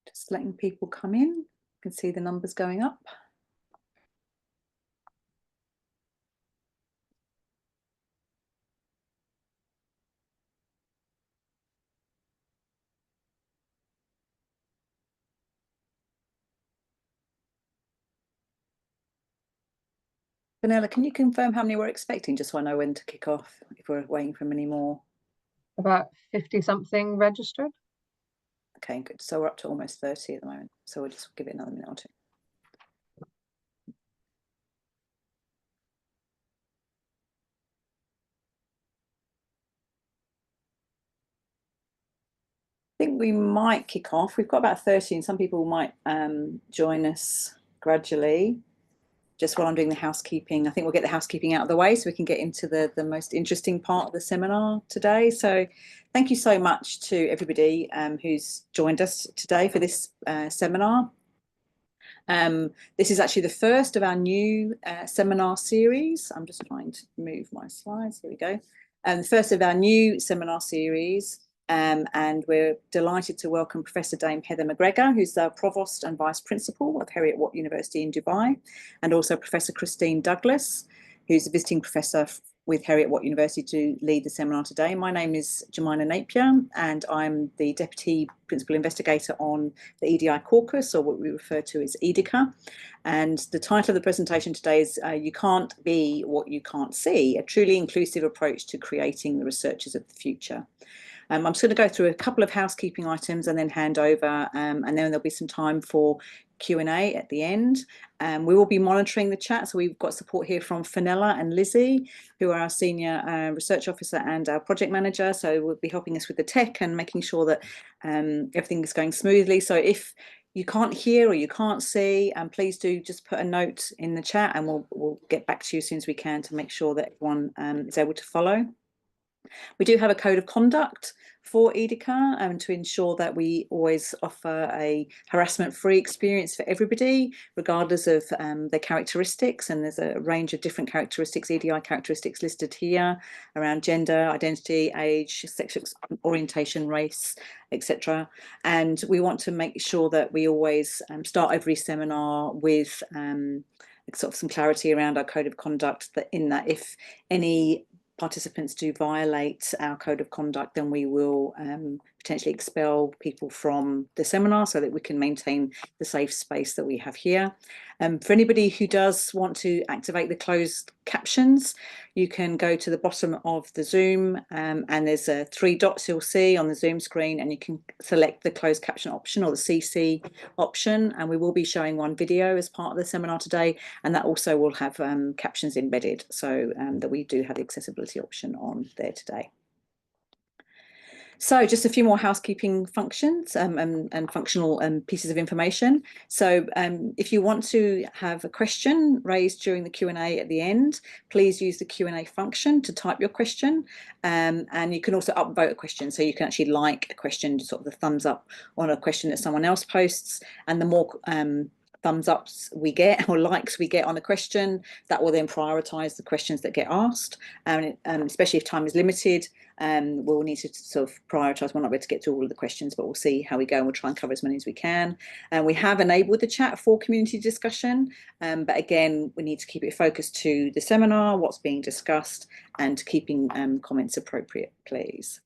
Just letting people come in. You can see the numbers going up. Vanilla, can you confirm how many we're expecting, just so I know when to kick off, if we're waiting for many more? About 50 something registered. Okay, good. So we're up to almost 30 at the moment. So we'll just give it another minute or two. I think we might kick off. We've got about 30 and some people might join us gradually. Just while I'm doing the housekeeping, I think we'll get the housekeeping out of the way so we can get into the most interesting part of the seminar today. So thank you so much to everybody who's joined us today for this seminar. This is actually the first of our new seminar series. I'm just trying to move my slides. Here we go. The first of our new seminar series. And we're delighted to welcome Professor Dame Heather McGregor, who's the Provost and Vice Principal of Heriot-Watt University in Dubai, and also Professor Christine Douglas, who's a visiting professor with Heriot-Watt University to lead the seminar today. My name is Jemina Napier, and I'm the Deputy Principal Investigator on the EDI caucus, or what we refer to as EDICa. And the title of the presentation today is You Can't Be What You Can't See, a truly inclusive approach to creating the researchers of the future. I'm just going to go through a couple of housekeeping items and then hand over, and then there'll be some time for Q&A at the end. We will be monitoring the chat, so we've got support here from Fenella and Lizzie, who are our Senior Research Officer and our Project Manager, so we'll be helping us with the tech and making sure that everything is going smoothly. So if you can't hear or you can't see, please do just put a note in the chat and we'll get back to you as soon as we can to make sure that everyone is able to follow. We do have a code of conduct for EDICa to ensure that we always offer a harassment-free experience for everybody, regardless of their characteristics. And there's a range of different characteristics, EDI characteristics listed here around gender, identity, age, sexual orientation, race, etc. And we want to make sure that we always start every seminar with sort of some clarity around our code of conduct, that if any participants do violate our code of conduct, then we will potentially expel people from the seminar so that we can maintain the safe space that we have here. For anybody who does want to activate the closed captions, you can go to the bottom of the Zoom and there's 3 dots you'll see on the Zoom screen, and you can select the closed caption option or the CC option, and we will be showing one video as part of the seminar today, and that also will have captions embedded, so that we do have the accessibility option on there today. So just a few more housekeeping functions and functional pieces of information. So if you want to have a question raised during the Q&A at the end, please use the Q&A function to type your question. And you can also upvote a question. So you can actually like a question, sort of the thumbs up on a question that someone else posts. And the more thumbs ups we get or likes we get on a question, that will then prioritize the questions that get asked. And especially if time is limited, we'll need to sort of prioritize. We're not able to get to all of the questions, but we'll see how we go and we'll try and cover as many as we can. And we have enabled the chat for community discussion, but again, we need to keep it focused to the seminar, what's being discussed, and keeping comments appropriate, please.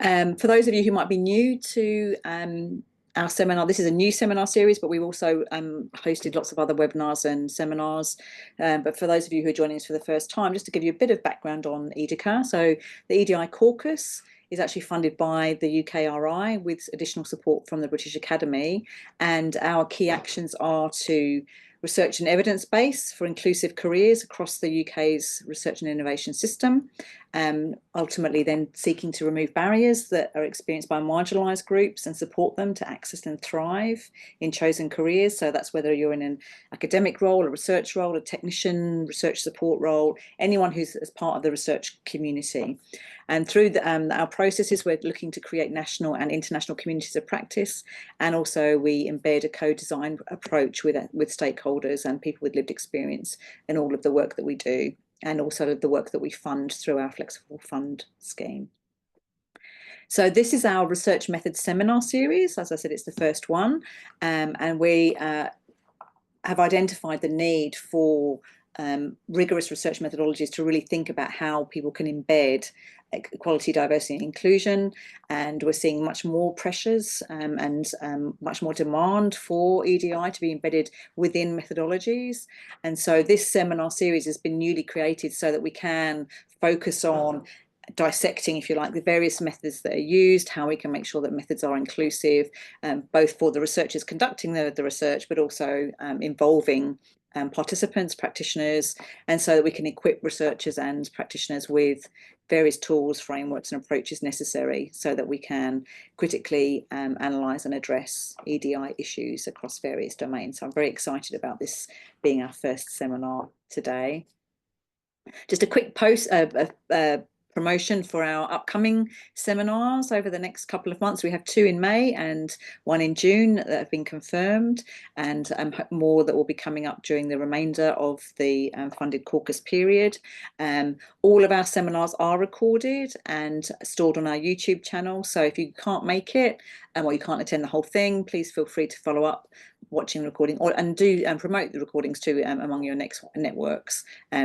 For those of you who might be new to our seminar, this is a new seminar series, but we've also hosted lots of other webinars and seminars. But for those of you who are joining us for the first time, just to give you a bit of background on EDICa. So the EDI caucus is actually funded by the UKRI with additional support from the British Academy. And our key actions are to research and evidence base for inclusive careers across the UK's research and innovation system, ultimately then seeking to remove barriers that are experienced by marginalised groups and support them to access and thrive in chosen careers. So that's whether you're in an academic role, a research role, a technician, research support role, anyone who's as part of the research community. And through our processes, we're looking to create national and international communities of practice. And also we embed a co-design approach with stakeholders and people with lived experience in all of the work that we do, and also the work that we fund through our flexible fund scheme. So this is our research methods seminar series. As I said, it's the first one, and we have identified the need for rigorous research methodologies to really think about how people can embed equality, diversity and inclusion. And we're seeing much more pressures and much more demand for EDI to be embedded within methodologies. And so this seminar series has been newly created so that we can focus on dissecting, if you like, the various methods that are used, how we can make sure that methods are inclusive, both for the researchers conducting the research, but also involving participants, practitioners, and so that we can equip researchers and practitioners with various tools, frameworks and approaches necessary so that we can critically analyse and address EDI issues across various domains. So I'm very excited about this being our first seminar today. Just a quick promotion for our upcoming seminars over the next couple of months. We have 2 in May and 1 in June that have been confirmed, and more that will be coming up during the remainder of the funded caucus period. All of our seminars are recorded and stored on our YouTube channel, so if you can't make it or you can't attend the whole thing, please feel free to follow up watching the recording, and do promote the recordings too among your networks,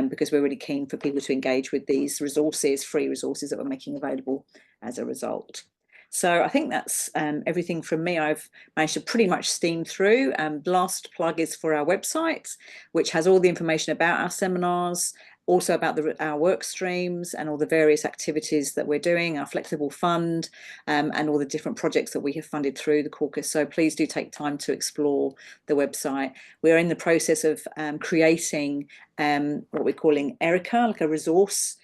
because we're really keen for people to engage with these resources, free resources that we're making available as a result. So I think that's everything from me. I've managed to pretty much steam through. The last plug is for our website, which has all the information about our seminars, also about our work streams and all the various activities that we're doing, our flexible fund, and all the different projects that we have funded through the caucus. So please do take time to explore the website. We're in the process of creating what we're calling EDICa, like a resource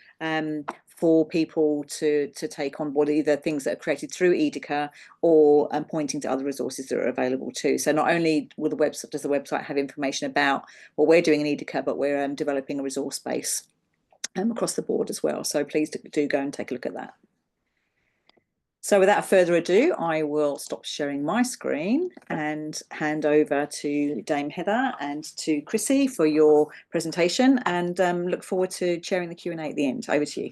for people to take on board, either things that are created through EDICa or pointing to other resources that are available too. So not only will does the website have information about what we're doing in EDICa, but we're developing a resource base across the board as well. So please do go and take a look at that. So without further ado, I will stop sharing my screen and hand over to Dame Heather and to Chrissy for your presentation, and look forward to sharing the Q&A at the end. Over to you.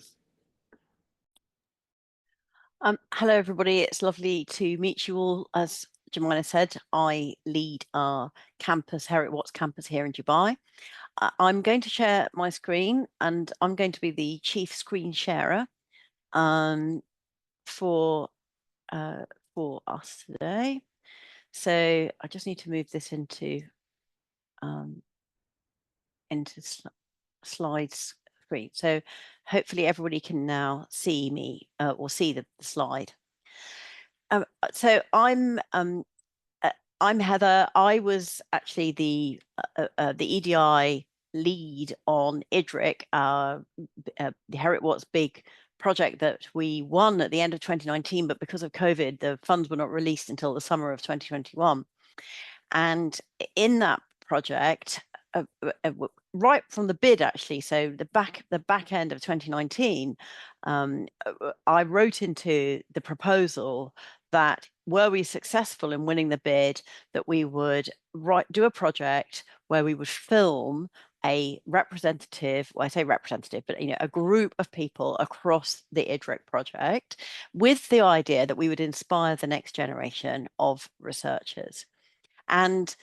Hello, everybody. It's lovely to meet you all. As Jemina said, I lead our campus, Heriot Watts campus here in Dubai. I'm going to share my screen, and I'm going to be the chief screen sharer for us today. So I just need to move this into slides screen. So hopefully everybody can now see me or see the slide. So I'm Heather. I was actually the EDI lead on EDIC, the Heriot Watts big project that we won at the end of 2019, but because of COVID, the funds were not released until the summer of 2021. And in that project, right from the bid, actually, so the back end of 2019, I wrote into the proposal that were we successful in winning the bid, that we would do a project where we would film a representative, well, I say representative, but a group of people across the EDIC project, with the idea that we would inspire the next generation of researchers. And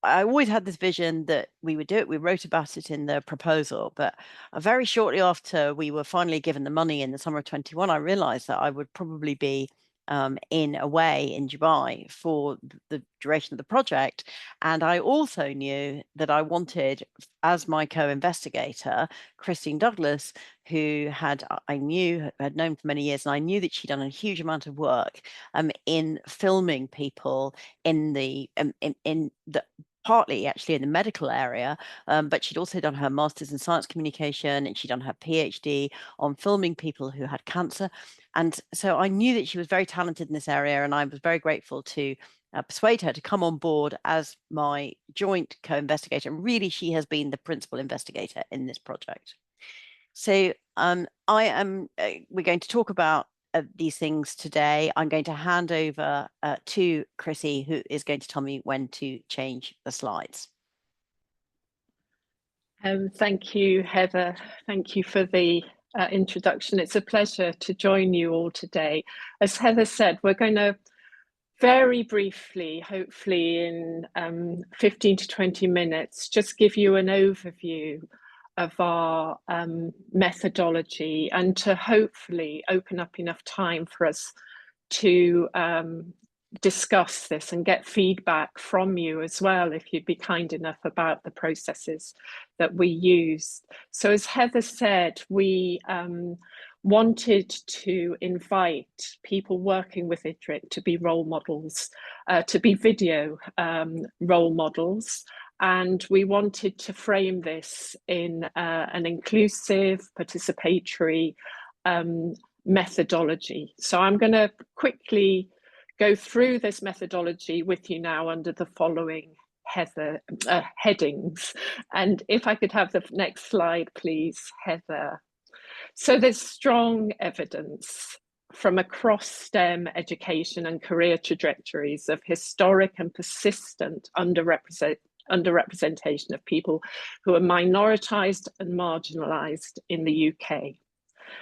I always had this vision that we would do it. We wrote about it in the proposal, but very shortly after we were finally given the money in the summer of 21, I realized that I would probably be away in Dubai for the duration of the project. And I also knew that I wanted, as my co-investigator, Christine Douglas, who had known for many years, and I knew that she'd done a huge amount of work in filming people in the partly actually in the medical area, but she'd also done her master's in science communication, and she'd done her PhD on filming people who had cancer. And so I knew that she was very talented in this area, and I was very grateful to persuade her to come on board as my joint co-investigator. And really, she has been the principal investigator in this project. So we're going to talk about these things today. I'm going to hand over to Chrissy, who is going to tell me when to change the slides. Thank you, Heather. Thank you for the introduction. It's a pleasure to join you all today. As Heather said, we're going to very briefly, hopefully in 15 to 20 minutes, just give you an overview of our methodology and to hopefully open up enough time for us to discuss this and get feedback from you as well, if you'd be kind enough, about the processes that we use. So as Heather said, we wanted to invite people working with EDIC to be role models, to be video role models. And we wanted to frame this in an inclusive, participatory methodology. So I'm going to quickly go through this methodology with you now under the following headings. And if I could have the next slide, please, Heather. So there's strong evidence from across STEM education and career trajectories of historic and persistent underrepresentation of people who are minoritized and marginalized in the UK.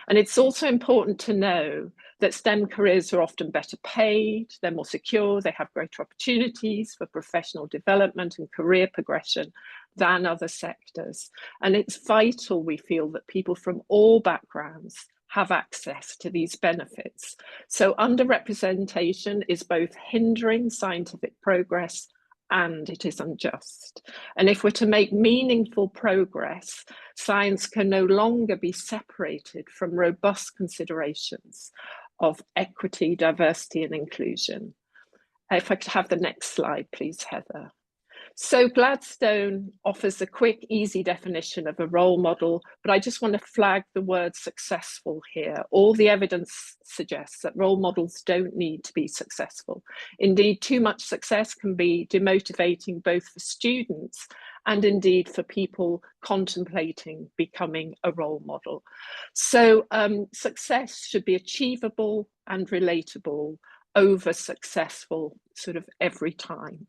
And it's also important to know that STEM careers are often better paid, they're more secure, they have greater opportunities for professional development and career progression than other sectors. And it's vital, we feel, that people from all backgrounds have access to these benefits. So underrepresentation is both hindering scientific progress and it is unjust. And if we're to make meaningful progress, science can no longer be separated from robust considerations of equity, diversity, and inclusion. If I could have the next slide, please, Heather. So Gladstone offers a quick, easy definition of a role model, but I just want to flag the word successful here. All the evidence suggests that role models don't need to be successful. Indeed, too much success can be demotivating both for students and indeed for people contemplating becoming a role model. So success should be achievable and relatable over successful sort of every time.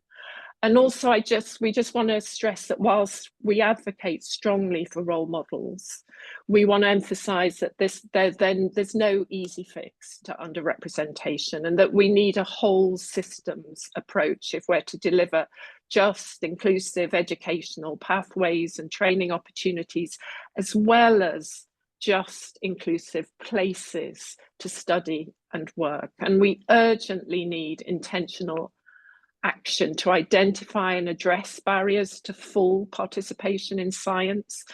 And also, we just want to stress that whilst we advocate strongly for role models, we want to emphasize that there's no easy fix to underrepresentation, and that we need a whole systems approach if we're to deliver just, inclusive educational pathways and training opportunities, as well as just, inclusive places to study and work. And we urgently need intentional action to identify and address barriers to full participation in science,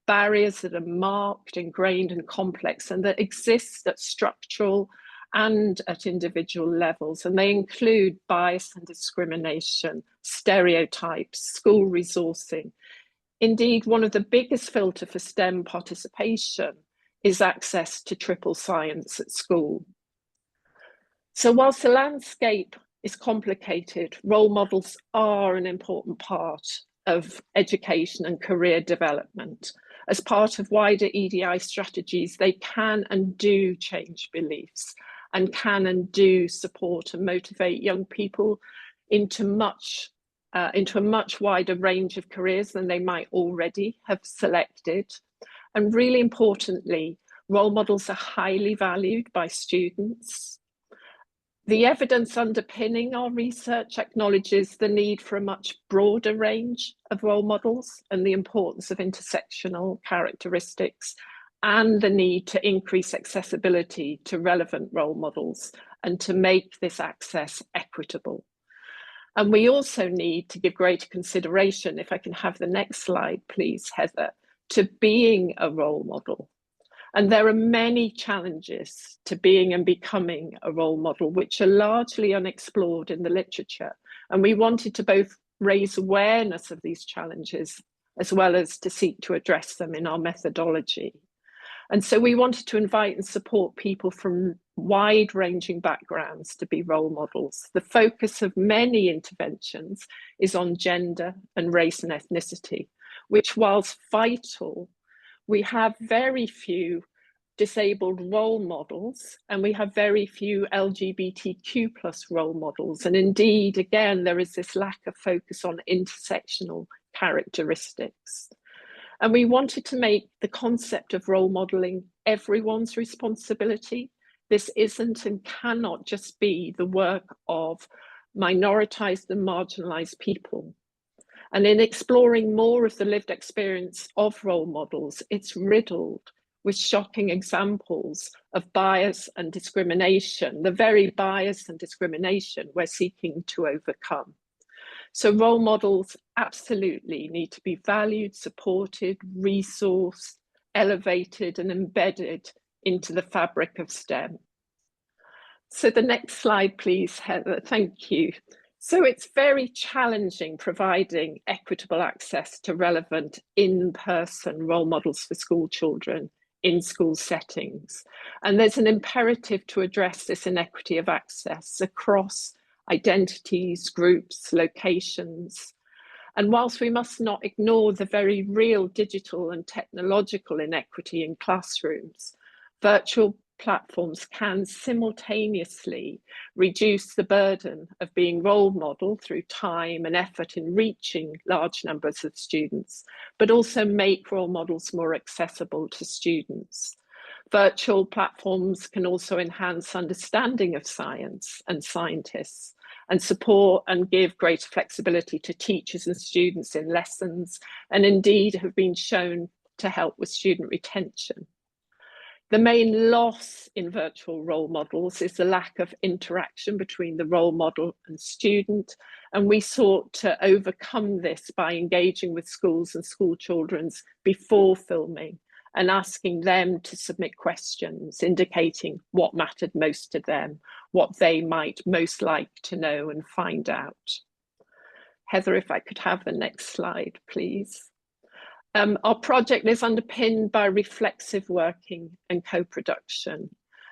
barriers that are marked, ingrained, and complex, and that exist at structural and at individual levels. And they include bias and discrimination, stereotypes, school resourcing. Indeed, one of the biggest filters for STEM participation is access to triple science at school. So whilst the landscape is complicated, role models are an important part of education and career development. As part of wider EDI strategies, they can and do change beliefs and can and do support and motivate young people into a much wider range of careers than they might already have selected. And really importantly, role models are highly valued by students. The evidence underpinning our research acknowledges the need for a much broader range of role models and the importance of intersectional characteristics, and the need to increase accessibility to relevant role models and to make this access equitable. And we also need to give greater consideration, if I can have the next slide, please, Heather, to being a role model. And there are many challenges to being and becoming a role model, which are largely unexplored in the literature. And we wanted to both raise awareness of these challenges, as well as to seek to address them in our methodology. And so we wanted to invite and support people from wide-ranging backgrounds to be role models. The focus of many interventions is on gender and race and ethnicity, which, whilst vital, we have very few disabled role models, and we have very few LGBTQ+ role models. And indeed, again, there is this lack of focus on intersectional characteristics. And we wanted to make the concept of role modelling everyone's responsibility. This isn't and cannot just be the work of minoritised and marginalised people. And in exploring more of the lived experience of role models, it's riddled with shocking examples of bias and discrimination, the very bias and discrimination we're seeking to overcome. So role models absolutely need to be valued, supported, resourced, elevated, and embedded into the fabric of STEM. So the next slide, please, Heather. Thank you. So it's very challenging providing equitable access to relevant in-person role models for school children in school settings. And there's an imperative to address this inequity of access across identities, groups, locations. And whilst we must not ignore the very real digital and technological inequity in classrooms, virtual platforms can simultaneously reduce the burden of being role model through time and effort in reaching large numbers of students, but also make role models more accessible to students. Virtual platforms can also enhance understanding of science and scientists and support and give greater flexibility to teachers and students in lessons, and indeed have been shown to help with student retention. The main loss in virtual role models is the lack of interaction between the role model and student, and we sought to overcome this by engaging with schools and school children before filming and asking them to submit questions indicating what mattered most to them, what they might most like to know and find out. Heather, if I could have the next slide, please. Our project is underpinned by reflexive working and co-production,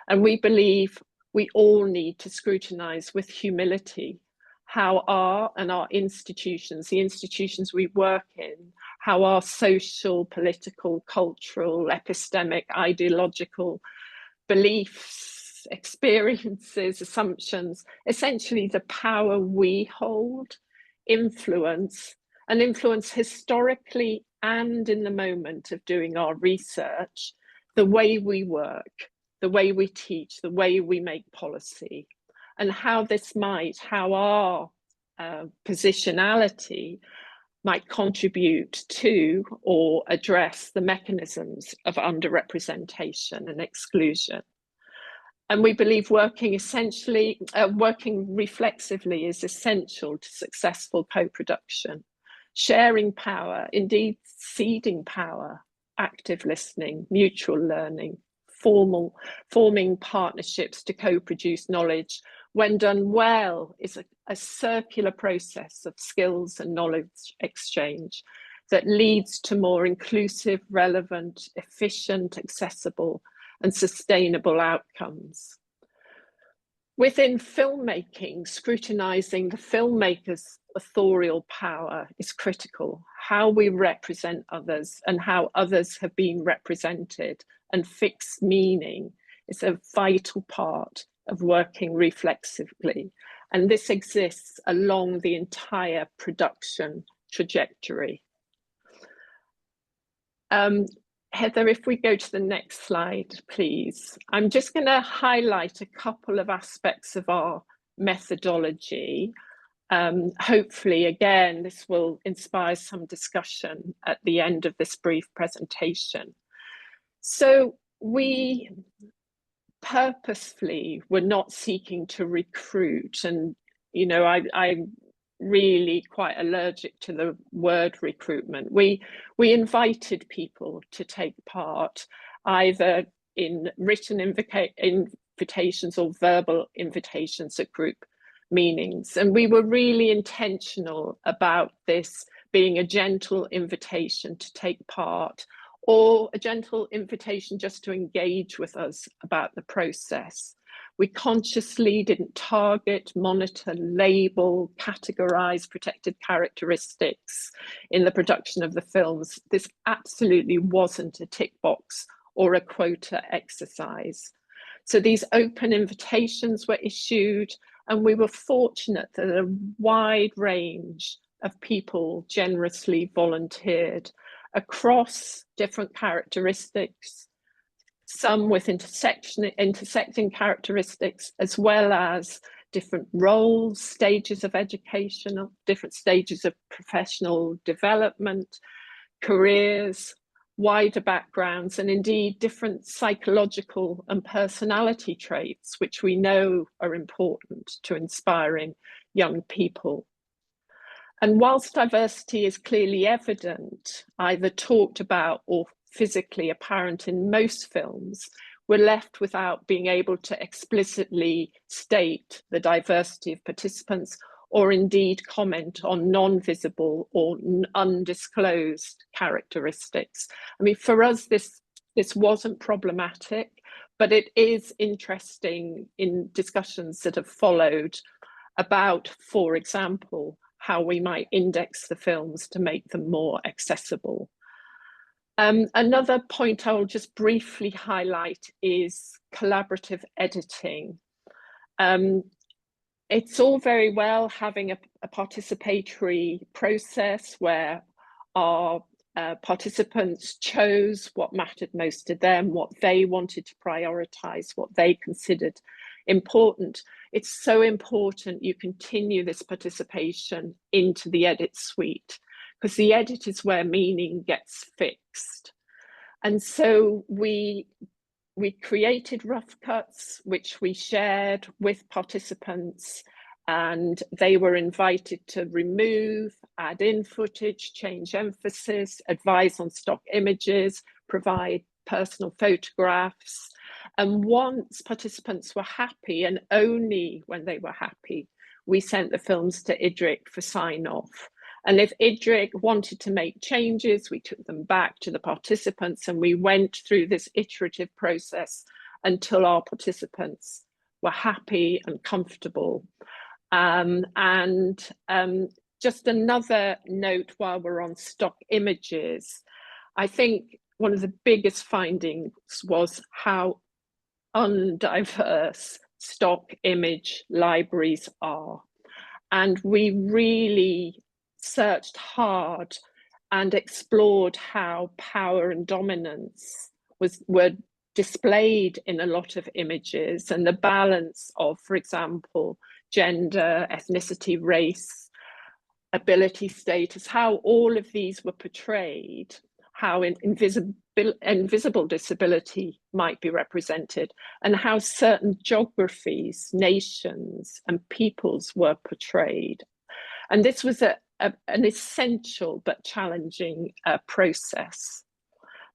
and we believe we all need to scrutinise with humility how our institutions, the institutions we work in, how our social, political, cultural, epistemic, ideological beliefs, experiences, assumptions, essentially the power we hold, influence historically and in the moment of doing our research, the way we work, the way we teach, the way we make policy, and how our positionality might contribute to or address the mechanisms of underrepresentation and exclusion. And we believe working reflexively is essential to successful co-production. Sharing power, indeed ceding power, active listening, mutual learning, forming partnerships to co-produce knowledge, when done well, is a circular process of skills and knowledge exchange that leads to more inclusive, relevant, efficient, accessible, and sustainable outcomes. Within filmmaking, scrutinising the filmmaker's authorial power is critical. How we represent others and how others have been represented and fix meaning is a vital part of working reflexively. And this exists along the entire production trajectory. Heather, if we go to the next slide, please. I'm just going to highlight a couple of aspects of our methodology. Hopefully, again, this will inspire some discussion at the end of this brief presentation. So we purposefully were not seeking to recruit, and I'm really quite allergic to the word recruitment. We invited people to take part, either in written invitations or verbal invitations at group meetings. And we were really intentional about this being a gentle invitation to take part, or a gentle invitation just to engage with us about the process. We consciously didn't target, monitor, label, categorize protected characteristics in the production of the films. This absolutely wasn't a tick box or a quota exercise. So these open invitations were issued, and we were fortunate that a wide range of people generously volunteered. across different characteristics, some with intersecting characteristics, as well as different roles, stages of education, different stages of professional development, careers, wider backgrounds, and indeed different psychological and personality traits, which we know are important to inspiring young people. And whilst diversity is clearly evident, either talked about or physically apparent in most films, we're left without being able to explicitly state the diversity of participants, or indeed comment on non-visible or undisclosed characteristics. I mean, for us, this wasn't problematic, but it is interesting in discussions that have followed about, for example, how we might index the films to make them more accessible. Another point I'll just briefly highlight is collaborative editing. It's all very well having a participatory process where our participants chose what mattered most to them, what they wanted to prioritize, what they considered important. It's so important you continue this participation into the edit suite, because the edit is where meaning gets fixed. And so we created rough cuts, which we shared with participants, and they were invited to remove, add in footage, change emphasis, advise on stock images, provide personal photographs. And once participants were happy, and only when they were happy, we sent the films to EDIC for sign-off. And if EDIC wanted to make changes, we took them back to the participants, and we went through this iterative process until our participants were happy and comfortable. Just another note while we're on stock images, I think one of the biggest findings was how undiverse stock image libraries are. And we really searched hard and explored how power and dominance were displayed in a lot of images, and the balance of, for example, gender, ethnicity, race, ability, status, how all of these were portrayed, how invisible disability might be represented, and how certain geographies, nations, and peoples were portrayed. And this was an essential but challenging process.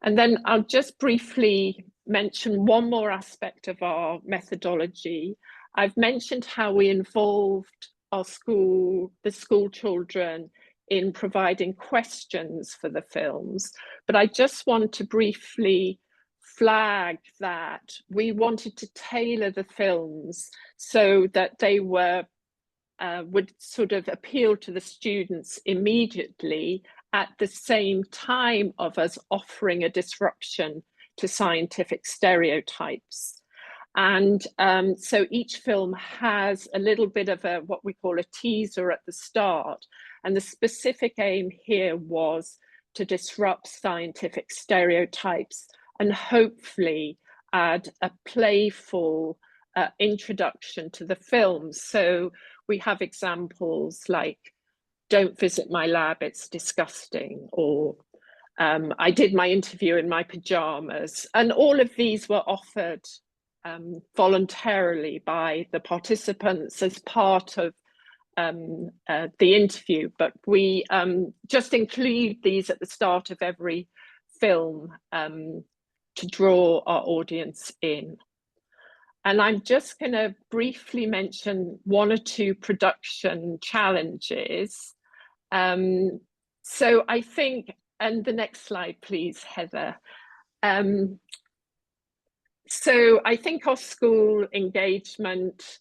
And then I'll just briefly mention one more aspect of our methodology. I've mentioned how we involved the school children in providing questions for the films, but I just want to briefly flag that we wanted to tailor the films so that they would sort of appeal to the students immediately, at the same time of us offering a disruption to scientific stereotypes. And so each film has a little bit of what we call a teaser at the start. And the specific aim here was to disrupt scientific stereotypes and hopefully add a playful introduction to the films. So we have examples like, "Don't visit my lab, it's disgusting," or "I did my interview in my pajamas." And all of these were offered voluntarily by the participants as part of the interview, but we just include these at the start of every film to draw our audience in. And I'm just going to briefly mention one or two production challenges. So I think, and the next slide, please, Heather. So I think our school engagement,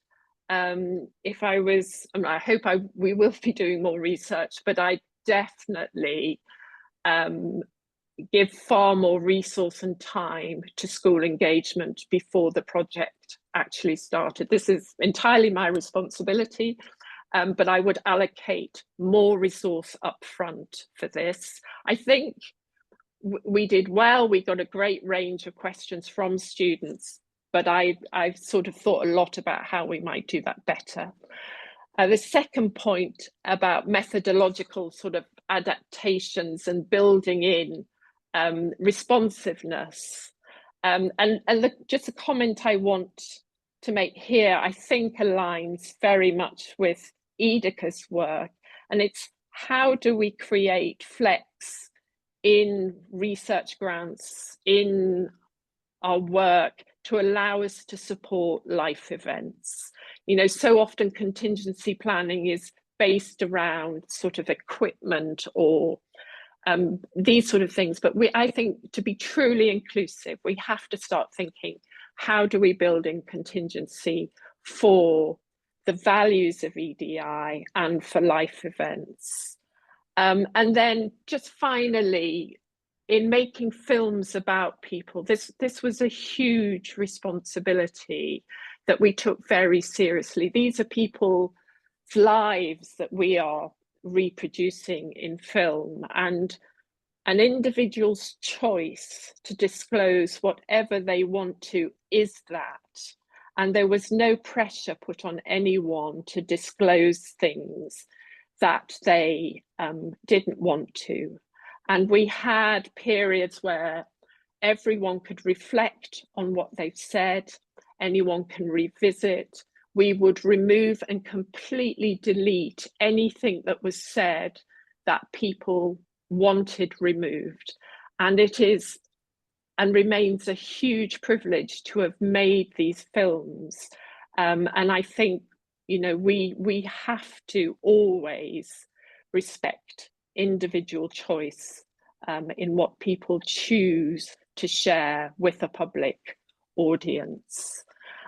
if I was, I hope we will be doing more research, but I definitely give far more resource and time to school engagement before the project actually started. This is entirely my responsibility, but I would allocate more resource up front for this. I think we did well. We got a great range of questions from students, but I've sort of thought a lot about how we might do that better. The second point about methodological sort of adaptations and building in responsiveness. Just a comment I want to make here, I think aligns very much with EDICa's work, and it's how do we create flex in research grants, in our work, to allow us to support life events. You know, so often contingency planning is based around sort of equipment or these sort of things. But I think to be truly inclusive, we have to start thinking, how do we build in contingency for the values of EDI and for life events? And then just finally, in making films about people, this was a huge responsibility that we took very seriously. These are people's lives that we are reproducing in film, and an individual's choice to disclose whatever they want to is that. And there was no pressure put on anyone to disclose things that they didn't want to. And we had periods where everyone could reflect on what they've said, anyone can revisit. We would remove and completely delete anything that was said that people wanted removed. And it is and remains a huge privilege to have made these films. And I think, you know, we have to always respect individual choice in what people choose to share with a public audience.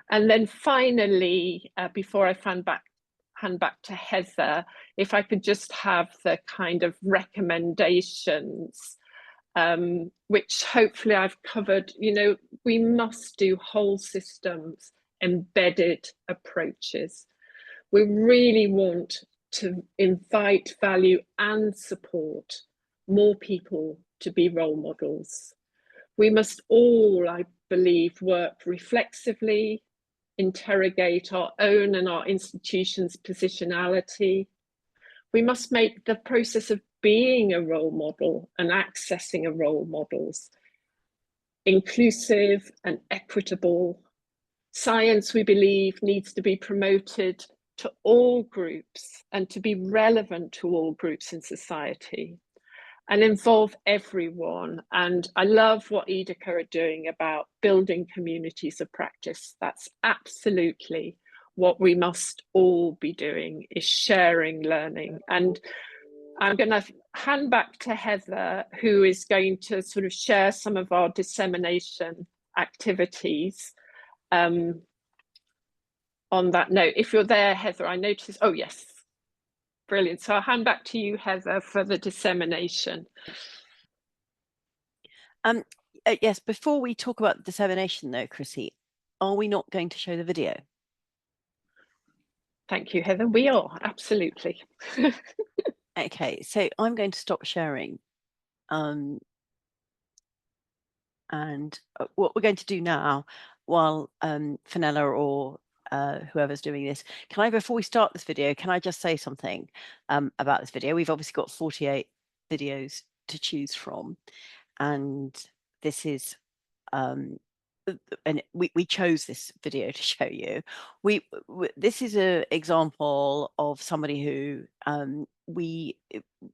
And then finally, before I hand back to Heather, if I could just have the kind of recommendations, which hopefully I've covered. You know, we must do whole systems, embedded approaches. We really want to invite, value and support more people to be role models. We must all, I believe, work reflexively, interrogate our own and our institution's positionality. We must make the process of being a role model and accessing a role models inclusive and equitable. Science, we believe, needs to be promoted to all groups and to be relevant to all groups in society and involve everyone. And I love what EDICa are doing about building communities of practice. That's absolutely what we must all be doing, is sharing learning. And I'm going to hand back to Heather, who is going to sort of share some of our dissemination activities. On that note, if you're there, Heather, I noticed, oh yes, brilliant. So I'll hand back to you, Heather, for the dissemination. Yes, before we talk about dissemination though, Chrissy, are we not going to show the video? Thank you, Heather. We are, absolutely. Okay, so I'm going to stop sharing. And what we're going to do now, while Fenella or whoever's doing this, can I, before we start this video, can I just say something about this video? We've obviously got 48 videos to choose from, and this is and we chose this video to show you. This is an example of somebody who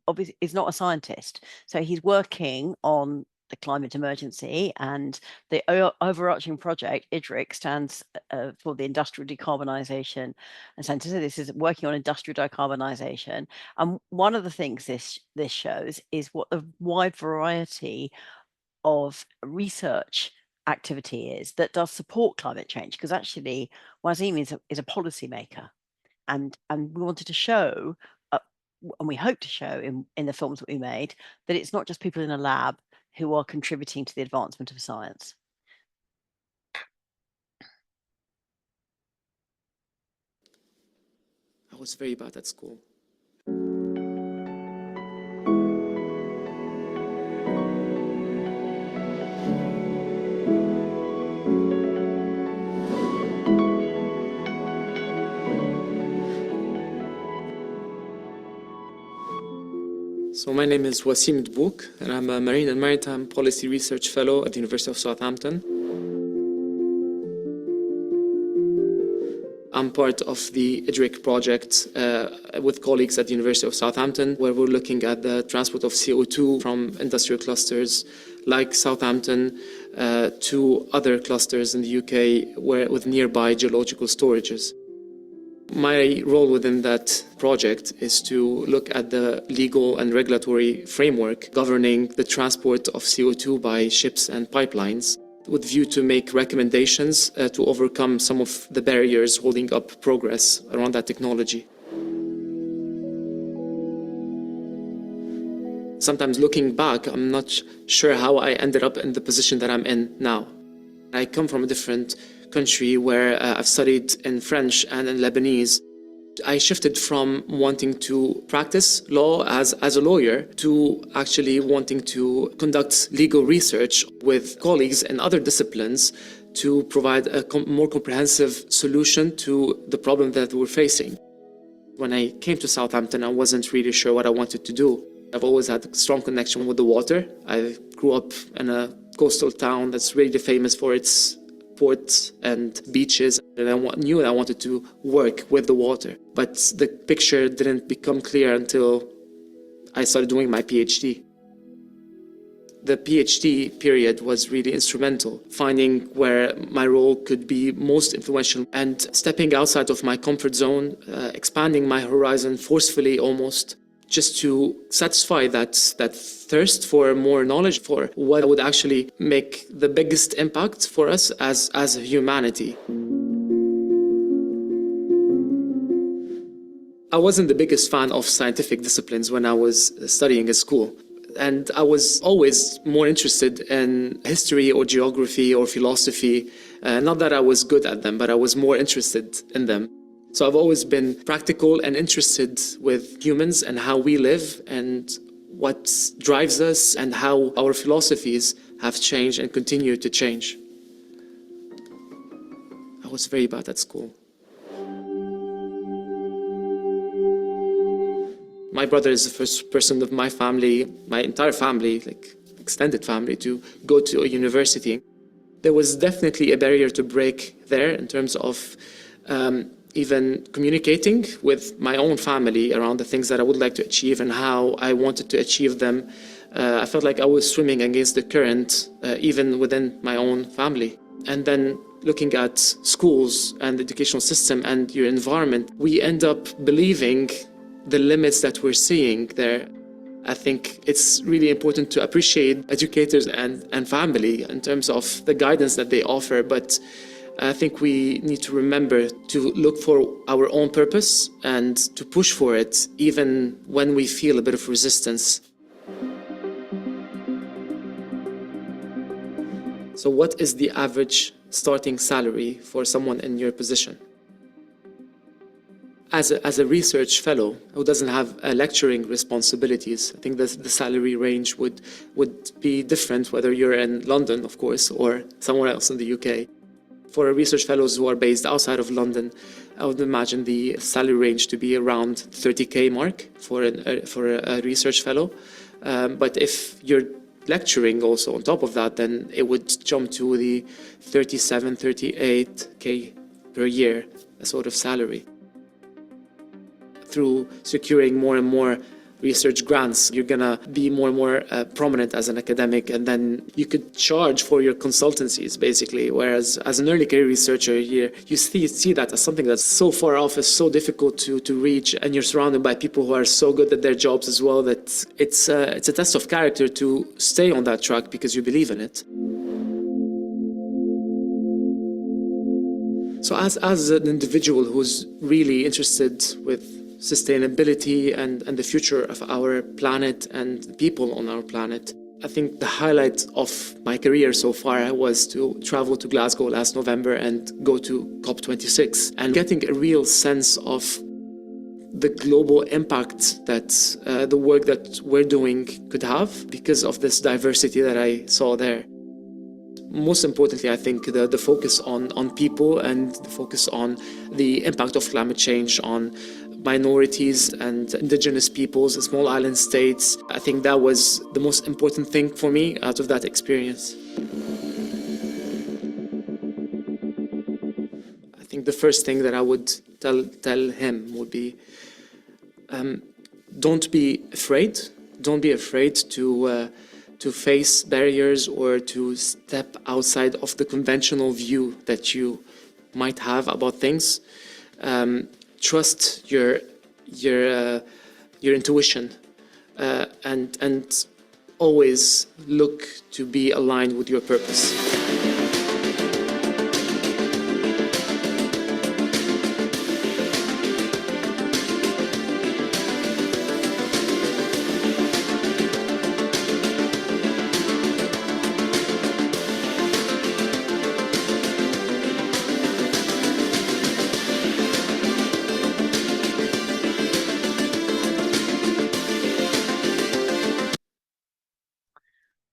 obviously is not a scientist, so he's working on the climate emergency, and the overarching project, EDIC, stands for the Industrial Decarbonisation Centre. So this is working on industrial decarbonisation, and one of the things this shows is what a wide variety of research activity is that does support climate change, because actually Wasim is a policymaker, and we wanted to show and we hope to show in the films that we made that it's not just people in a lab who are contributing to the advancement of science. I was very bad at school. So my name is Wasim Dbouk, and I'm a Marine and Maritime Policy Research Fellow at the University of Southampton. I'm part of the EDIC project with colleagues at the University of Southampton, where we're looking at the transport of CO2 from industrial clusters like Southampton to other clusters in the UK with nearby geological storages. My role within that project is to look at the legal and regulatory framework governing the transport of CO2 by ships and pipelines, with view to make recommendations to overcome some of the barriers holding up progress around that technology. Sometimes looking back, I'm not sure how I ended up in the position that I'm in now. I come from a different country where I've studied in French and in Lebanese. I shifted from wanting to practice law as a lawyer to actually wanting to conduct legal research with colleagues in other disciplines to provide a more comprehensive solution to the problem that we're facing. When I came to Southampton, I wasn't really sure what I wanted to do. I've always had a strong connection with the water. I grew up in a coastal town that's really famous for its ports and beaches, and I knew that I wanted to work with the water. But the picture didn't become clear until I started doing my PhD. The PhD period was really instrumental, finding where my role could be most influential and stepping outside of my comfort zone, expanding my horizon forcefully almost, just to satisfy that thirst for more knowledge, for what would actually make the biggest impact for us as a humanity. I wasn't the biggest fan of scientific disciplines when I was studying at school. And I was always more interested in history or geography or philosophy. Not that I was good at them, but I was more interested in them. So I've always been practical and interested with humans and how we live and what drives us and how our philosophies have changed and continue to change. I was very bad at school. My brother is the first person of my family, my entire family, like extended family, to go to a university. There was definitely a barrier to break there in terms of even communicating with my own family around the things that I would like to achieve and how I wanted to achieve them. I felt like I was swimming against the current, even within my own family. And then looking at schools and the educational system and your environment, we end up believing the limits that we're seeing there. I think it's really important to appreciate educators and family in terms of the guidance that they offer, but I think we need to remember to look for our own purpose and to push for it, even when we feel a bit of resistance. So what is the average starting salary for someone in your position? As a research fellow who doesn't have lecturing responsibilities, I think the salary range would be different whether you're in London, of course, or somewhere else in the UK. For research fellows who are based outside of London, I would imagine the salary range to be around 30k mark for a research fellow. But if you're lecturing also on top of that, then it would jump to the 37, 38k per year, a sort of salary. Through securing more and more research grants, you're gonna be more and more prominent as an academic, and then you could charge for your consultancies basically, whereas as an early career researcher you see that as something that's so far off, is so difficult to reach, and you're surrounded by people who are so good at their jobs as well that it's a test of character to stay on that track because you believe in it. So as an individual who's really interested with sustainability and the future of our planet and the people on our planet, I think the highlight of my career so far was to travel to Glasgow last November and go to COP26 and getting a real sense of the global impact that the work that we're doing could have because of this diversity that I saw there. Most importantly, I think the focus on people and the focus on the impact of climate change on minorities and indigenous peoples, small island states. I think that was the most important thing for me out of that experience. I think the first thing that I would tell him would be, don't be afraid. Don't be afraid to face barriers or to step outside of the conventional view that you might have about things. Trust your intuition, and always look to be aligned with your purpose.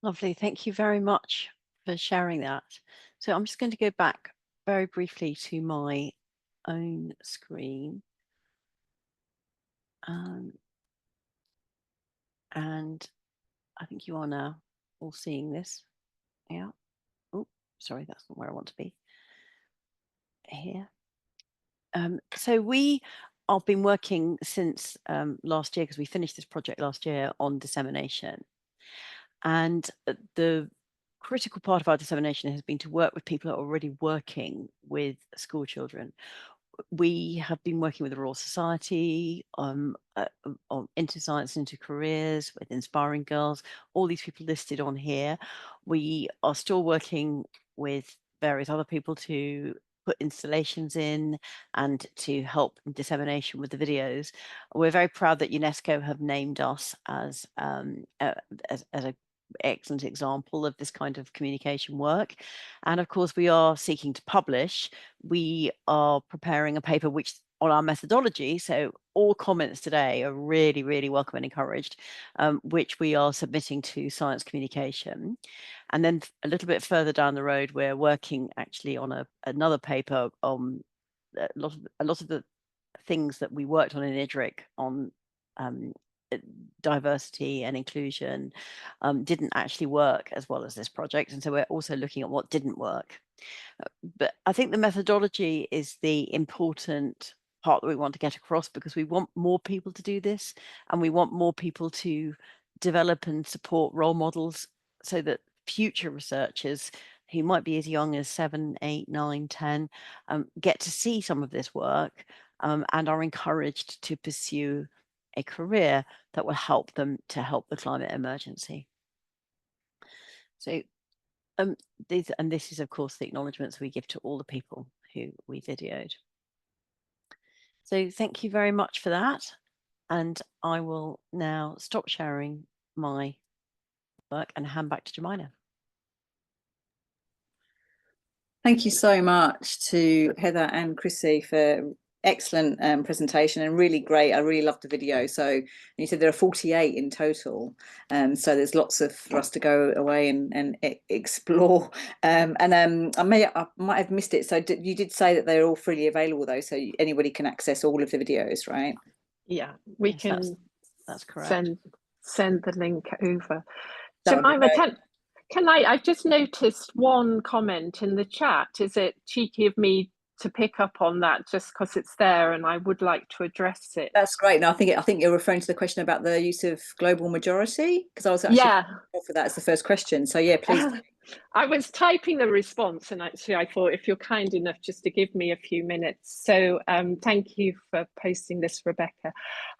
Lovely. Thank you very much for sharing that. So I'm just going to go back very briefly to my own screen. And I think you are now all seeing this. Yeah. Oh, sorry, that's not where I want to be. Here. So we have been working since last year, because we finished this project last year, on dissemination. And the critical part of our dissemination has been to work with people who are already working with school children. We have been working with the Royal Society, on Into Science, Into Careers, with Inspiring Girls, all these people listed on here. We are still working with various other people to put installations in and to help in dissemination with the videos. We're very proud that UNESCO have named us as a excellent example of this kind of communication work. And of course, we are seeking to publish. We are preparing a paper which on our methodology, so all comments today are really, really welcome and encouraged, which we are submitting to Science Communication. And then a little bit further down the road, we're working actually on another paper on a lot of the things that we worked on in EDIC on diversity and inclusion didn't actually work as well as this project, and so we're also looking at what didn't work. But I think the methodology is the important part that we want to get across, because we want more people to do this, and we want more people to develop and support role models so that future researchers who might be as young as 7, 8, 9, 10 get to see some of this work and are encouraged to pursue a career that will help them to help the climate emergency. So this is of course the acknowledgements we give to all the people who we videoed. So thank you very much for that, and I will now stop sharing my work and hand back to Jemina. Thank you so much to Heather and Chrissy for excellent presentation, and really great. I really loved the video. So you said there are 48 in total, so there's lots for us to go away and explore. I might have missed it. So you did say that they're all freely available though, so anybody can access all of the videos, right? Yeah, we Yes, can. That's correct. Send the link over. Jemima, can I've just noticed one comment in the chat. Is it cheeky of me to pick up on that just because it's there, and I would like to address it? That's great. No, I think you're referring to the question about the use of global majority, because I was actually for that as the first question. So yeah, please. I was typing the response, and actually I thought if you're kind enough just to give me a few minutes. So thank you for posting this, Rebecca.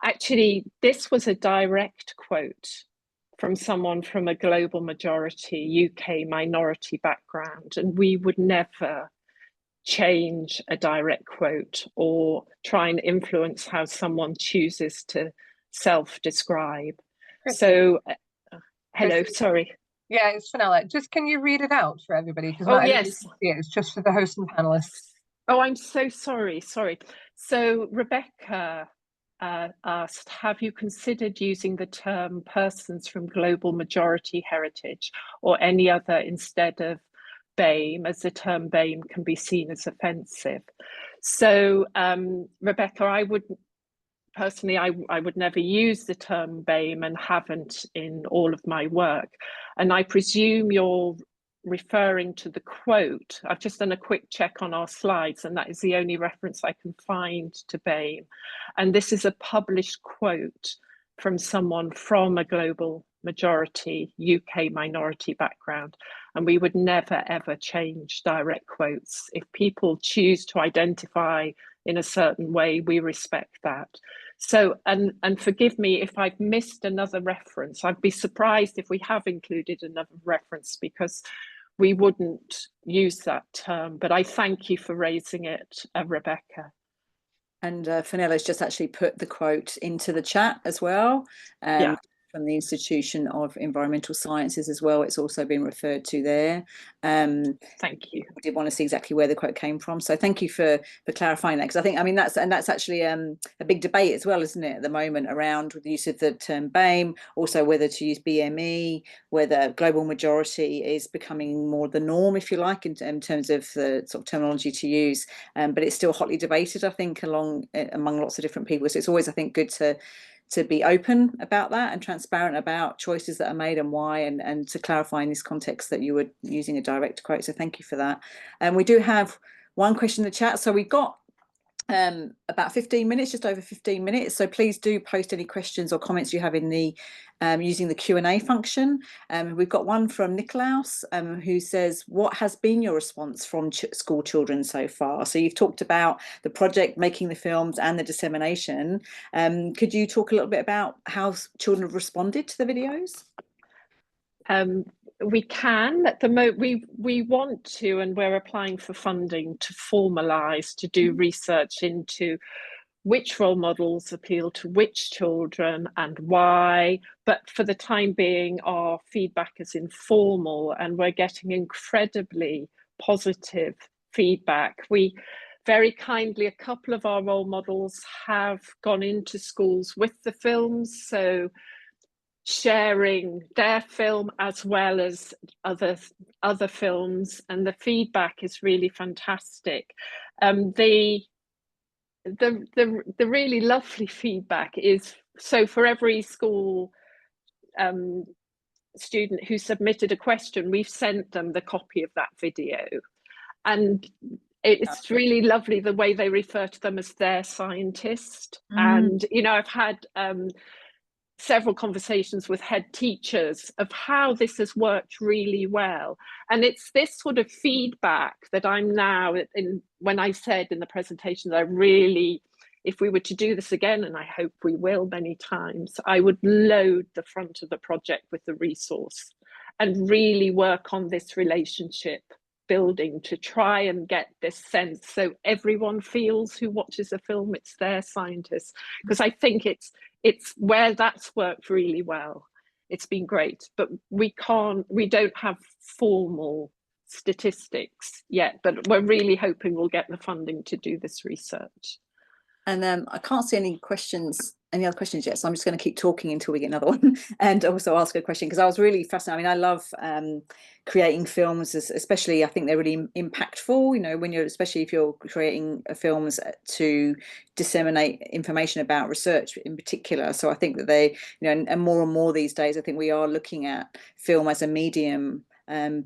Actually, this was a direct quote from someone from a global majority UK minority background, and we would never change a direct quote or try and influence how someone chooses to self-describe. So hello, sorry. Yeah, it's Fenella. Just can you read it out for everybody? Because yes, it's just for the host and panelists. Oh, I'm so sorry. So Rebecca asked, have you considered using the term persons from global majority heritage or any other instead of BAME, as the term BAME can be seen as offensive? So Rebecca, I would personally, I would never use the term BAME and haven't in all of my work. And I presume you're referring to the quote. I've just done a quick check on our slides, and that is the only reference I can find to BAME. And this is a published quote from someone from a global majority UK minority background. And we would never, ever change direct quotes. If people choose to identify in a certain way, we respect that. So, and forgive me if I've missed another reference. I'd be surprised if we have included another reference, because we wouldn't use that term. But I thank you for raising it, Rebecca. And Fenella's just actually put the quote into the chat as well. Yeah. From the Institution of Environmental Sciences as well. It's also been referred to there. Thank you. I did want to see exactly where the quote came from. So thank you for clarifying that, because I think, I mean, that's actually a big debate as well, isn't it, at the moment, around the use of the term BAME, also whether to use BME, whether global majority is becoming more the norm, if you like, in terms of the sort of terminology to use. But it's still hotly debated, I think, among lots of different people. So it's always, I think, good to be open about that and transparent about choices that are made and why, and to clarify in this context that you were using a direct quote. So thank you for that. And we do have one question in the chat. So we've got about 15 minutes, just over 15 minutes. So please do post any questions or comments you have in the using the Q&A function. We've got one from Nikolaus who says, what has been your response from school children so far? So you've talked about the project, making the films and the dissemination. Could you talk a little bit about how children have responded to the videos? We can at the moment. We want to, and we're applying for funding to formalise, to do research into which role models appeal to which children and why. But for the time being, our feedback is informal, and we're getting incredibly positive feedback. We very kindly, a couple of our role models have gone into schools with the films, so sharing their film as well as other films, and the feedback is really fantastic. The really lovely feedback is, so for every school student who submitted a question, we've sent them the copy of that video, and it's really lovely the way they refer to them as their scientist. And you know, I've had several conversations with head teachers of how this has worked really well. And it's this sort of feedback that I'm now, when I said in the presentation that I really, if we were to do this again, and I hope we will many times, I would load the front of the project with the resource and really work on this relationship building to try and get this sense so everyone feels who watches a film it's their scientist, because I think it's where that's worked really well. It's been great, but we don't have formal statistics yet, but we're really hoping we'll get the funding to do this research. And I can't see any other questions yet, so I'm just going to keep talking until we get another one and also ask a question, because I was really fascinated. I mean, I love creating films, especially I think they're really impactful, you know, when especially if you're creating films to disseminate information about research in particular. So I think that they, you know, and more these days, I think we are looking at film as a medium,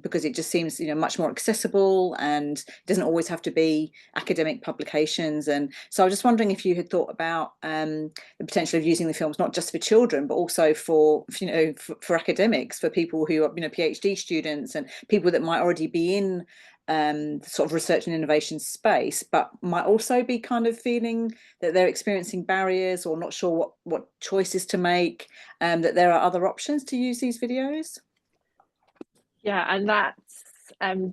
because it just seems, you know, much more accessible, and it doesn't always have to be academic publications. And so I was just wondering if you had thought about the potential of using the films not just for children, but also for, you know, for academics, for people who are, you know, PhD students and people that might already be in sort of research and innovation space, but might also be kind of feeling that they're experiencing barriers or not sure what choices to make, that there are other options to use these videos. Yeah, and that's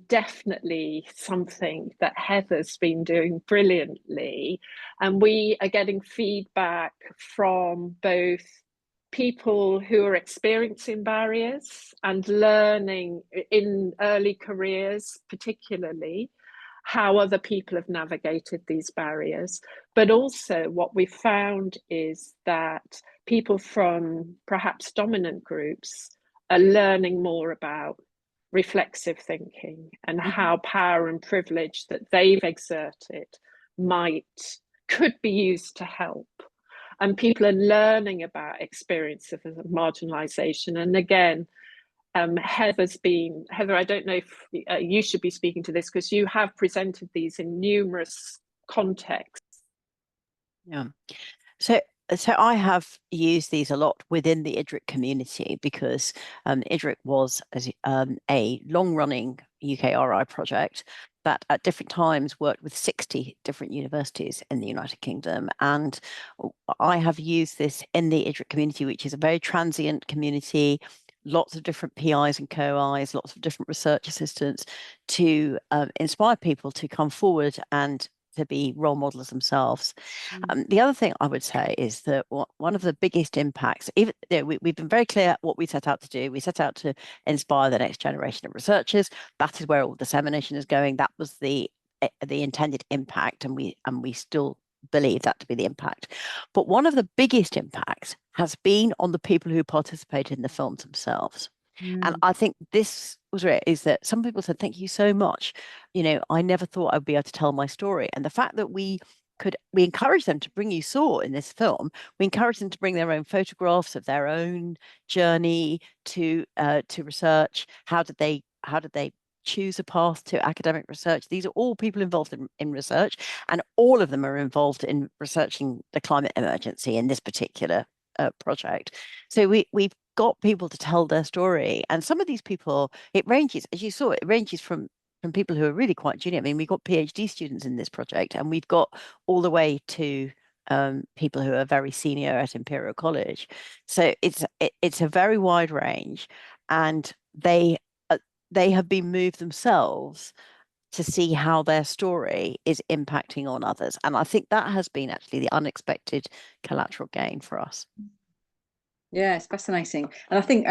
definitely something that Heather's been doing brilliantly. And we are getting feedback from both people who are experiencing barriers and learning in early careers, particularly, how other people have navigated these barriers. But also what we found is that people from perhaps dominant groups are learning more about reflexive thinking and how power and privilege that they've exerted could be used to help. and people are learning about experiences of marginalisation. And again, Heather, I don't know if you should be speaking to this, because you have presented these in numerous contexts. Yeah. So I have used these a lot within the EDIC community, because EDIC was a long-running UKRI project that at different times worked with 60 different universities in the United Kingdom. And I have used this in the EDIC community, which is a very transient community, lots of different PIs and co-Is, lots of different research assistants, to inspire people to come forward and to be role models themselves. The other thing I would say is that one of the biggest impacts, even we've been very clear what we set out to do. We set out to inspire the next generation of researchers. That is where all dissemination is going. That was the intended impact, and we still believe that to be the impact. But one of the biggest impacts has been on the people who participated in the films themselves. And I think this was where it is, that some people said, thank you so much. You know, I never thought I'd be able to tell my story. And the fact that we encourage them to bring, you saw in this film, we encourage them to bring their own photographs of their own journey to research. How did they choose a path to academic research? These are all people involved in research, and all of them are involved in researching the climate emergency in this particular project. So we've got people to tell their story, and some of these people, it ranges, as you saw, it ranges from people who are really quite junior. I mean, we've got PhD students in this project, and we've got all the way to people who are very senior at Imperial College. So it's a very wide range, and they have been moved themselves to see how their story is impacting on others. And I think that has been actually the unexpected collateral gain for us. Yeah, it's fascinating. And I think,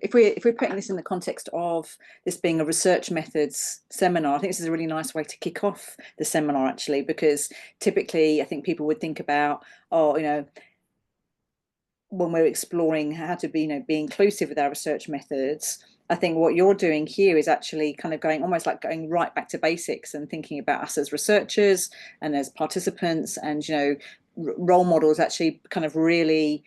if we're putting this in the context of this being a research methods seminar, I think this is a really nice way to kick off the seminar, actually, because typically I think people would think about, when we're exploring how to be inclusive with our research methods, I think what you're doing here is actually kind of going right back to basics and thinking about us as researchers and as participants, and role models, actually kind of really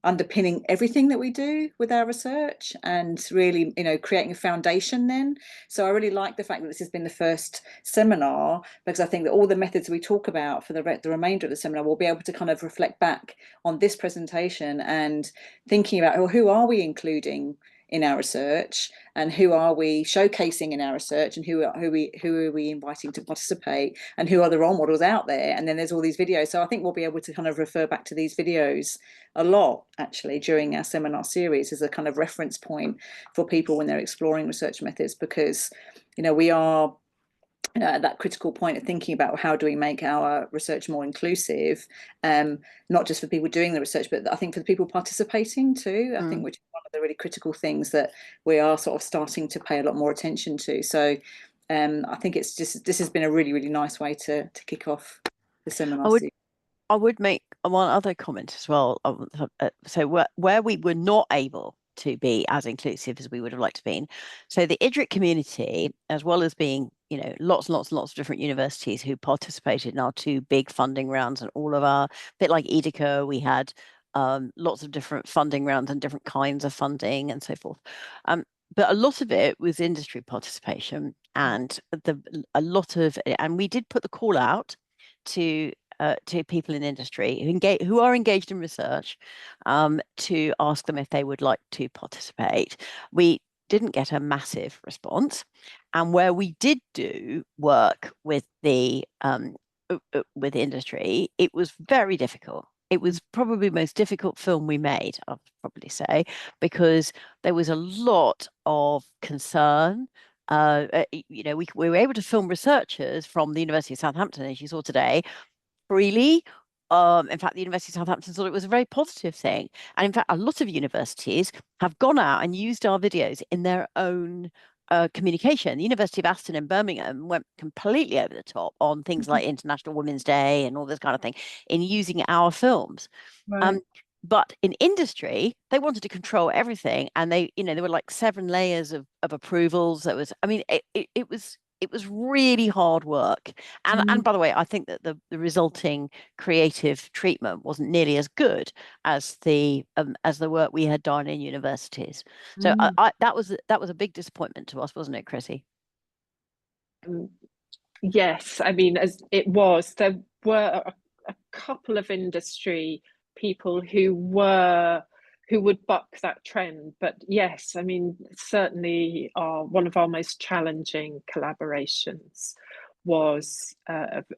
underpinning everything that we do with our research, and really creating a foundation then. So I really like the fact that this has been the first seminar, because I think that all the methods we talk about for the remainder of the seminar will be able to kind of reflect back on this presentation and thinking about, who are we including in our research, and who are we showcasing in our research, and who are we inviting to participate, and who are the role models out there. And then there's all these videos, so I think we'll be able to kind of refer back to these videos a lot, actually, during our seminar series, as a kind of reference point for people when they're exploring research methods, because we are at that critical point of thinking about how do we make our research more inclusive, not just for people doing the research, but I think for the people participating too. I think, which is one of the really critical things that we are sort of starting to pay a lot more attention to. So I think this has been a really, really nice way to kick off the seminar. I would make one other comment as well. So where we were not able to be as inclusive as we would have liked to be. So the EDIC community, as well as being lots and lots and lots of different universities who participated in our two big funding rounds, and all of our, bit like EDICa, we had lots of different funding rounds and different kinds of funding and so forth. But a lot of it was industry participation, and and we did put the call out to people in industry who are engaged in research, to ask them if they would like to participate. We didn't get a massive response, and where we did do work with the with industry, it was very difficult. It was probably the most difficult film we made, I'll probably say, because there was a lot of concern. We were able to film researchers from the University of Southampton, as you saw today, freely. In fact, the University of Southampton thought it was a very positive thing. And in fact, a lot of universities have gone out and used our videos in their own communication. The University of Aston in Birmingham went completely over the top on things like International Women's Day and all this kind of thing in using our films. Right. But in industry, they wanted to control everything, and there were like 7 layers of approvals. That was, I mean, it was it was really hard work. And by the way, I think that the resulting creative treatment wasn't nearly as good as the work we had done in universities. So that was a big disappointment to us, wasn't it, Chrissy? Yes, I mean, as it was, there were a couple of industry people who would buck that trend, but yes, I mean, certainly one of our most challenging collaborations was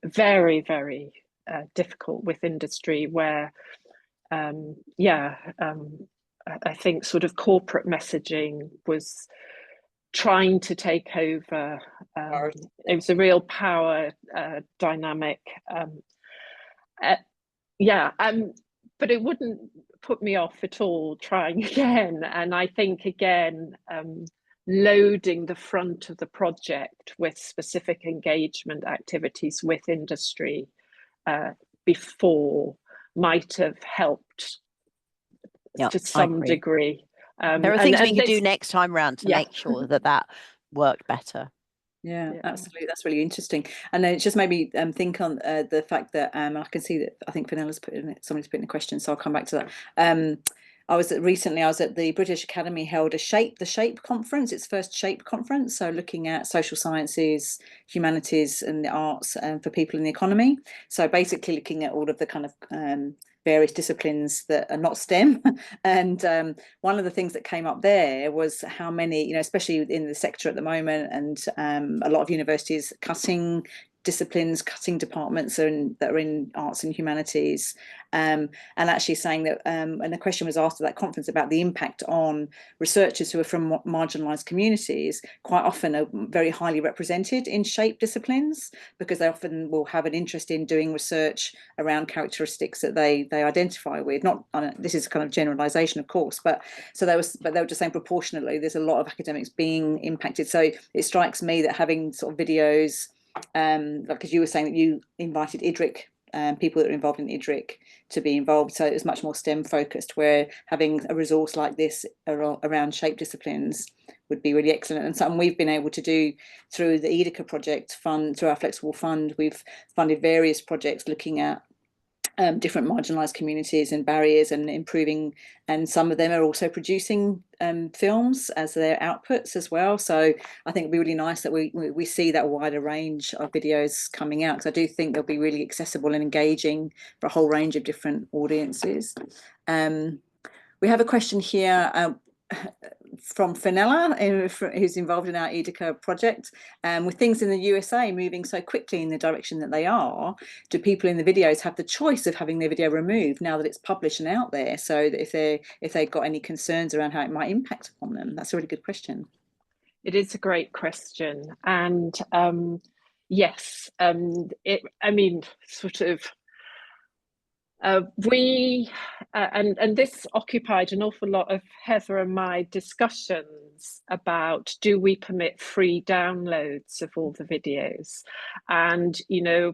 very, very difficult with industry, where I think sort of corporate messaging was trying to take over. It was a real power dynamic. But it wouldn't put me off at all trying again. And I think, again, loading the front of the project with specific engagement activities with industry before might have helped to some degree. There are things we could do next time round to make sure that worked better. Yeah, absolutely. That's really interesting. And then it just made me think on the fact that I can see that I think Fenella's somebody's put in a question, so I'll come back to that. I was at the British Academy held the SHAPE conference, its first SHAPE conference. So looking at social sciences, humanities and the arts for people in the economy. So basically looking at all of the kind of various disciplines that are not STEM. And one of the things that came up there was how many, especially in the sector at the moment, and a lot of universities cutting disciplines, cutting departments that are in arts and humanities, and actually saying that, and the question was asked at that conference about the impact on researchers who are from marginalised communities, quite often are very highly represented in SHAPE disciplines, because they often will have an interest in doing research around characteristics that they identify with. Not this is kind of generalisation, of course, but they were just saying proportionately there's a lot of academics being impacted. So it strikes me that having sort of videos, like as you were saying, that you invited EDIC, people that are involved in EDIC, to be involved, so it was much more STEM focused, where having a resource like this around SHAPE disciplines would be really excellent. And something we've been able to do through the EDICa project fund, through our flexible fund, we've funded various projects looking at different marginalised communities and barriers and improving, and some of them are also producing films as their outputs as well. So I think it'd be really nice that we see that wider range of videos coming out, because I do think they'll be really accessible and engaging for a whole range of different audiences. We have a question here from Fenella, who's involved in our EDICa project. With things in the USA moving so quickly in the direction that they are, do people in the videos have the choice of having their video removed now that it's published and out there, so that if they've got any concerns around how it might impact upon them? That's a really good question. It is a great question. And yes, and this occupied an awful lot of Heather and my discussions about, do we permit free downloads of all the videos? And,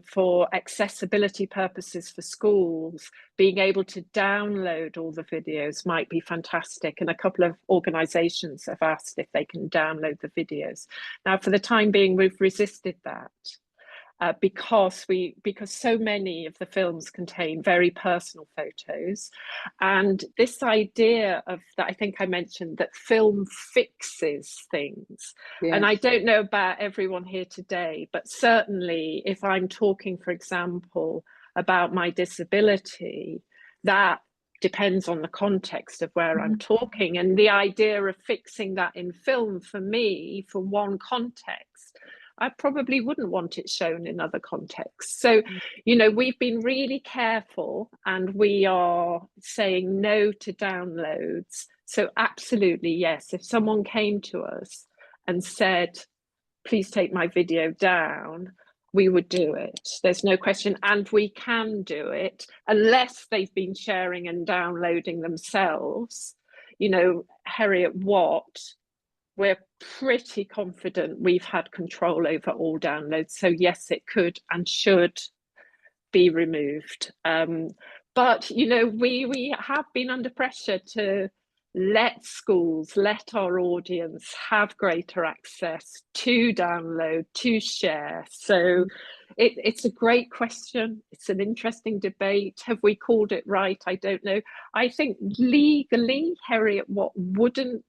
for accessibility purposes for schools, being able to download all the videos might be fantastic. And a couple of organisations have asked if they can download the videos. Now, for the time being, we've resisted that. Because so many of the films contain very personal photos, and this idea of that, I think I mentioned that film fixes things. Yeah. And I don't know about everyone here today, but certainly if I'm talking, for example, about my disability, that depends on the context of where I'm talking, and the idea of fixing that in film, for me, for one context, I probably wouldn't want it shown in other contexts. So, we've been really careful, and we are saying no to downloads. So absolutely, yes, if someone came to us and said, please take my video down, we would do it. There's no question. And we can do it unless they've been sharing and downloading themselves. Harriet Watt, we're pretty confident we've had control over all downloads. So yes, it could and should be removed. But, we have been under pressure to let schools, let our audience have greater access to download, to share. So it's a great question. It's an interesting debate. Have we called it right? I don't know. I think legally, Harriet Watt wouldn't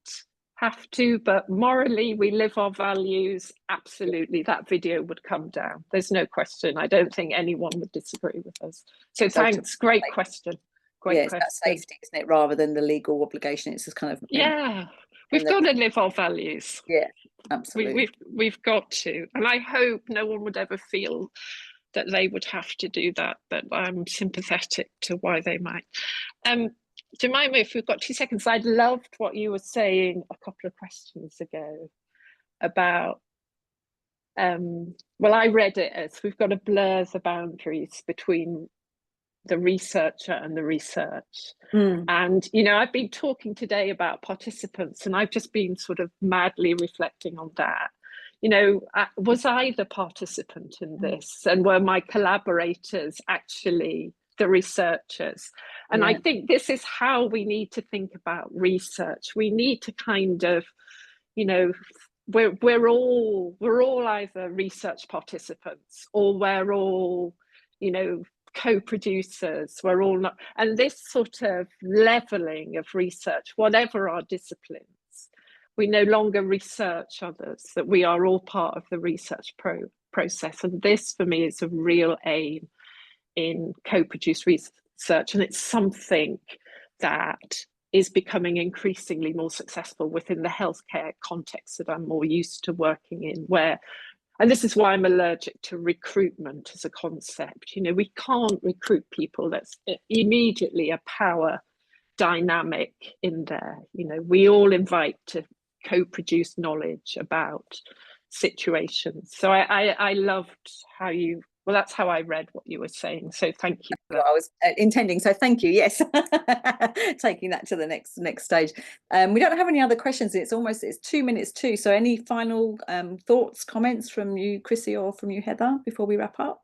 have to, but morally, we live our values. Absolutely, that video would come down. There's no question. I don't think anyone would disagree with us. So thanks, great question. Yes, that's safety, isn't it, rather than the legal obligation? It's just kind of we've got to live our values. Yeah, absolutely. We've got to, and I hope no one would ever feel that they would have to do that, but I'm sympathetic to why they might. Jemima, if we've got 2 seconds, I loved what you were saying a couple of questions ago about well, I read it as we've got to blur the boundaries between the researcher and the research. And, you know, I've been talking today about participants, and I've just been sort of madly reflecting on that. You know, was I the participant in this? And were my collaborators actually the researchers? And I think this is how we need to think about research. We need to kind of, you know, we're all either research participants, or we're all, you know, co-producers. We're all not, and this sort of leveling of research, whatever our disciplines, we no longer research others, that we are all part of the research process. And this for me is a real aim in co-produced research, and it's something that is becoming increasingly more successful within the healthcare context that I'm more used to working in, where, and this is why I'm allergic to recruitment as a concept. You know, we can't recruit people. That's immediately a power dynamic in there. You know, we all invite to co-produce knowledge about situations. So I loved how you, well, that's how I read what you were saying. So thank you. I was intending. So thank you. Yes, taking that to the next stage. We don't have any other questions. It's 2 minutes to. So any final thoughts, comments from you, Chrissy, or from you, Heather, before we wrap up?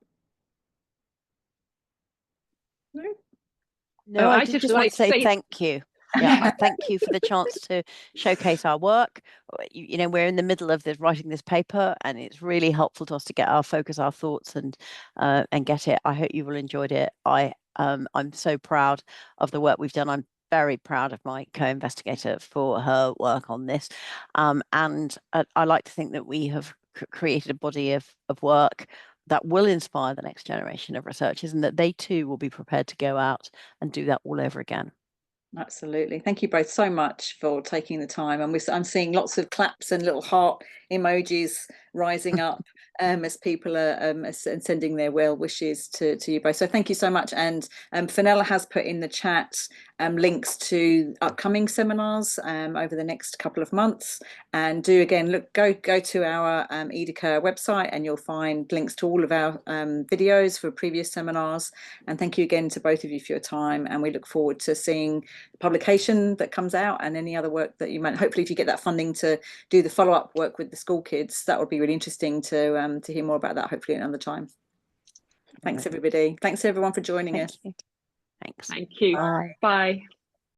No, I just want to say thank you. Yeah, thank you for the chance to showcase our work. You know, we're in the middle of writing this paper, and it's really helpful to us to get our focus, our thoughts, and get it. I hope you've all enjoyed it. I'm so proud of the work we've done. I'm very proud of my co-investigator for her work on this, and I like to think that we have created a body of work that will inspire the next generation of researchers, and that they too will be prepared to go out and do that all over again. Absolutely. Thank you both so much for taking the time. And I'm seeing lots of claps and little heart emojis rising up as people are sending their well wishes to you both. So thank you so much. And Fenella has put in the chat links to upcoming seminars over the next couple of months. And do again, go to our EDICa website, and you'll find links to all of our videos for previous seminars. And thank you again to both of you for your time. And we look forward to seeing the publication that comes out, and any other work that you might, hopefully if you get that funding to do the follow-up work with the school kids, that would be really interesting to hear more about that, hopefully another time. Thanks everybody. Thanks everyone for joining us. Thanks. Thank you. Bye. Bye.